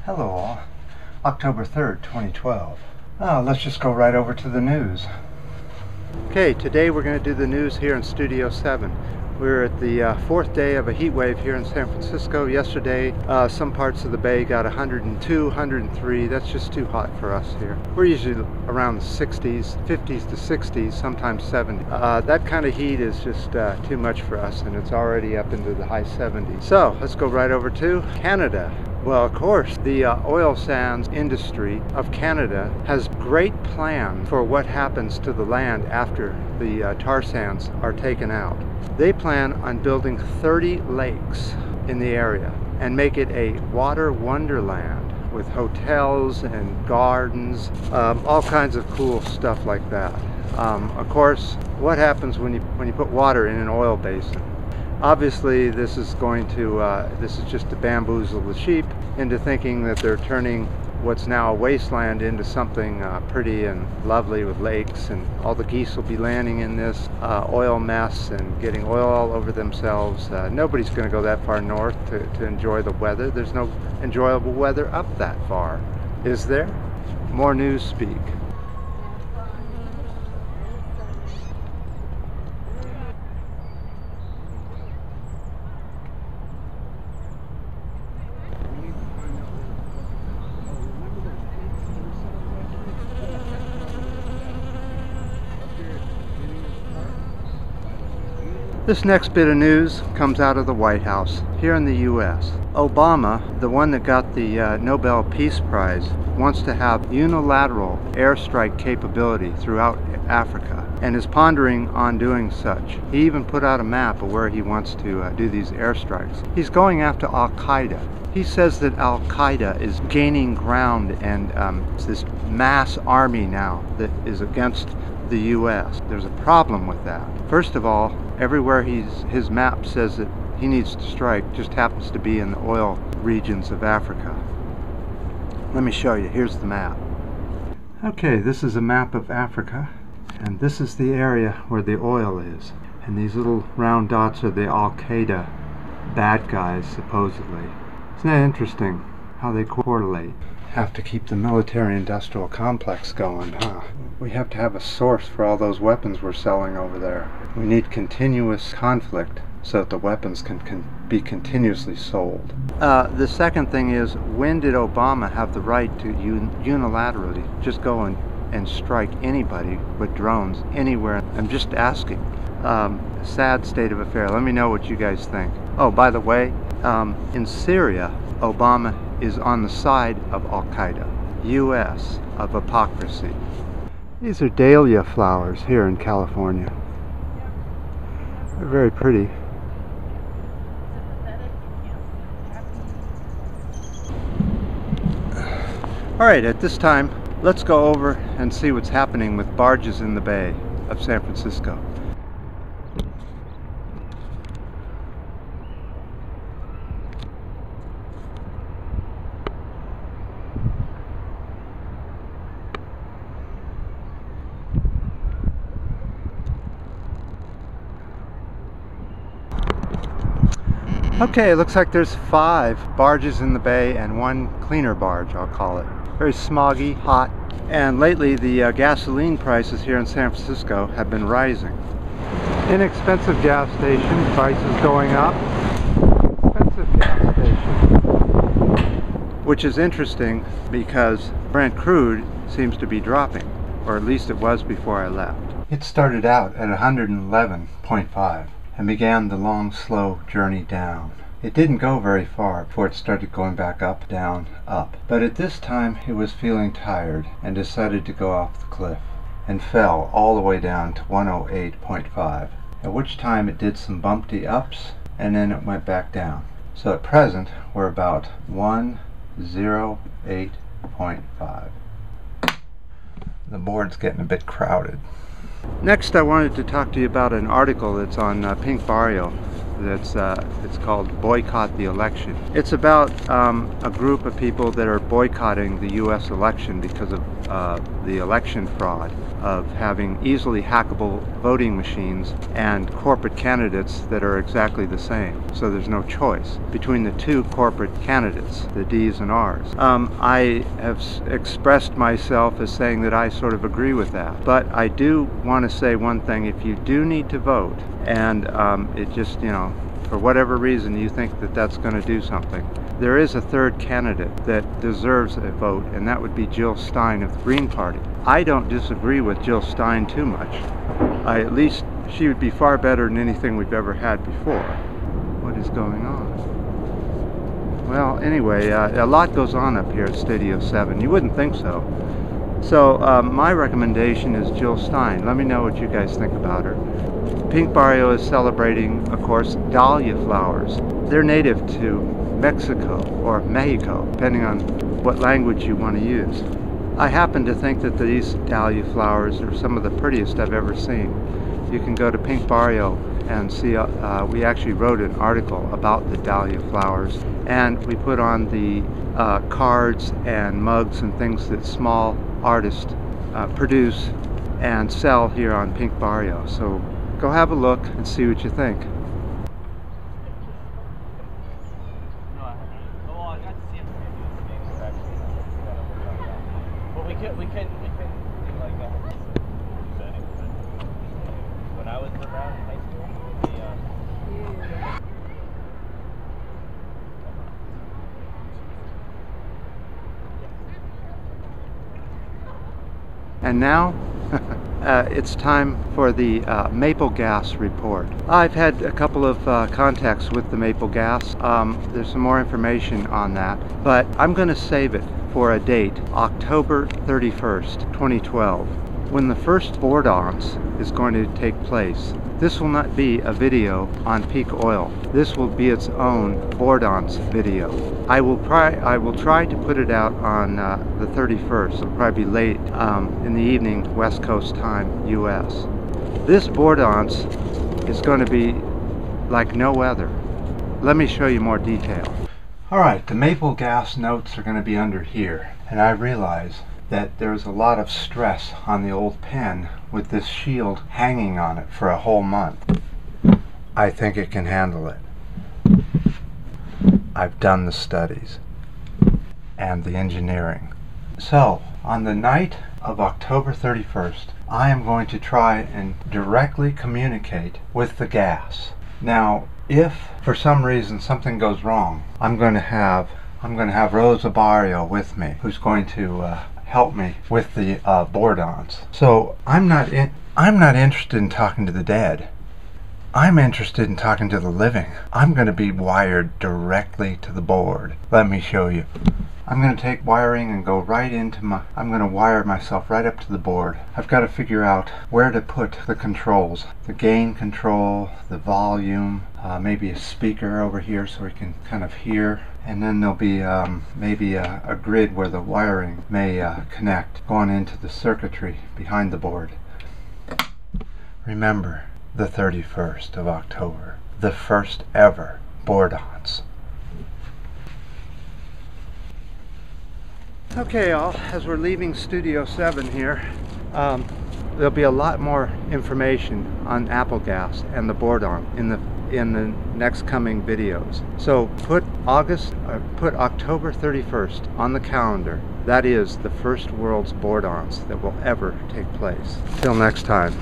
Hello all. October 3rd, 2012. Let's just go right over to the news. Okay, today we're going to do the news here in Studio 7. We're at the fourth day of a heat wave here in San Francisco. Yesterday, some parts of the bay got 102, 103. That's just too hot for us here. We're usually around the 60s, 50s to 60s, sometimes 70. That kind of heat is just too much for us, and it's already up into the high 70s. So let's go right over to Canada. Well, of course, the oil sands industry of Canada has great plan for what happens to the land after the tar sands are taken out. They plan on building 30 lakes in the area and make it a water wonderland with hotels and gardens, all kinds of cool stuff like that. Of course, what happens when you put water in an oil basin? Obviously, this is just to bamboozle the sheep into thinking that they're turning what's now a wasteland into something pretty and lovely with lakes, and all the geese will be landing in this oil mess and getting oil all over themselves. Nobody's going to go that far north to enjoy the weather. There's no enjoyable weather up that far, is there? More news speak. This next bit of news comes out of the White House here in the U.S. Obama, the one that got the Nobel Peace Prize, wants to have unilateral airstrike capability throughout Africa and is pondering on doing such. He even put out a map of where he wants to do these airstrikes. He's going after al-Quaeda. He says that al-Quaeda is gaining ground, and it's this mass army now that is against the U.S. There's a problem with that. First of all, everywhere his map says that he needs to strike just happens to be in the oil regions of Africa. Let me show you. Here's the map. Okay, this is a map of Africa, and this is the area where the oil is. And these little round dots are the al-Quaeda bad guys, supposedly. Isn't that interesting how they correlate? Have to keep the military-industrial complex going, huh? We have to have a source for all those weapons we're selling over there. We need continuous conflict so that the weapons can be continuously sold. The second thing is, when did Obama have the right to unilaterally just go and strike anybody with drones anywhere? I'm just asking. Sad state of affairs. Let me know what you guys think. Oh, by the way, in Syria, Obama is on the side of al-Quaeda. U.S. of hypocrisy. These are Dalia flowers here in California. They're very pretty. Alright, at this time, let's go over and see what's happening with barges in the Bay of San Francisco. Okay, it looks like there's 5 barges in the bay and 1 cleaner barge, I'll call it. Very smoggy, hot, and lately the gasoline prices here in San Francisco have been rising. Inexpensive gas station, prices going up. Expensive gas station. Which is interesting because Brent Crude seems to be dropping, or at least it was before I left. It started out at 111.5. and began the long, slow journey down. It didn't go very far before it started going back up, down, up. But at this time it was feeling tired and decided to go off the cliff and fell all the way down to 108.5, at which time it did some bumpy ups and then it went back down. So at present we're about 108.5. The board's getting a bit crowded. Next, I wanted to talk to you about an article that's on Pink Barrio. it's called Boycott the Election. It's about a group of people that are boycotting the U.S. election because of the election fraud of having easily hackable voting machines and corporate candidates that are exactly the same. So there's no choice between the two corporate candidates, the D's and R's. I have expressed myself as saying that I sort of agree with that. But I do want to say one thing: if you do need to vote, and it just, for whatever reason you think that that's going to do something, there is a third candidate that deserves a vote, and that would be Jill Stein of the Green Party. I don't disagree with Jill Stein too much. At least she would be far better than anything we've ever had before. What is going on? Well, anyway, a lot goes on up here at Studio 7. You wouldn't think so. So my recommendation is Jill Stein. Let me know what you guys think about her. Pink Barrio is celebrating, of course, Dalia flowers. They're native to Mexico or Mexico, depending on what language you want to use. I happen to think that these Dalia flowers are some of the prettiest I've ever seen. You can go to Pink Barrio and see, we actually wrote an article about the Dalia flowers, and we put on the cards and mugs and things that small artists produce and sell here on Pink Barrio. So go have a look and see what you think. We can like when I was around in high school. And now it's time for the maple gas report. I've had a couple of contacts with the maple gas. There's some more information on that, but I'm going to save it for a date, October 31st, 2012, when the first board-ons is going to take place. This will not be a video on peak oil. This will be its own board-ons video. I will try to put it out on the 31st. It'll probably be late in the evening, West Coast time, US. This board-ons is going to be like no other. Let me show you more detail. Alright, the maple gas notes are going to be under here, and I realize that there's a lot of stress on the old pen with this shield hanging on it for a whole month. I think it can handle it. I've done the studies and the engineering. So, on the night of October 31st, I am going to try and directly communicate with the gas. Now, if for some reason something goes wrong, I'm going to have Rosa Barrio with me, who's going to help me with the board-ons. So I'm not interested in talking to the dead. I'm interested in talking to the living. I'm going to be wired directly to the board. Let me show you. I'm going to take wiring and go right into I'm going to wire myself right up to the board. I've got to figure out where to put the controls. The gain control, the volume, maybe a speaker over here so we can kind of hear. And then there'll be maybe a grid where the wiring may connect going into the circuitry behind the board. Remember, the 31st of October, the first ever board-ons. Okay, y'all, as we're leaving Studio 7 here, there'll be a lot more information on Apple Gas and the board-on in the next coming videos. So put October 31st on the calendar. That is the first world's board-ons that will ever take place. Till next time.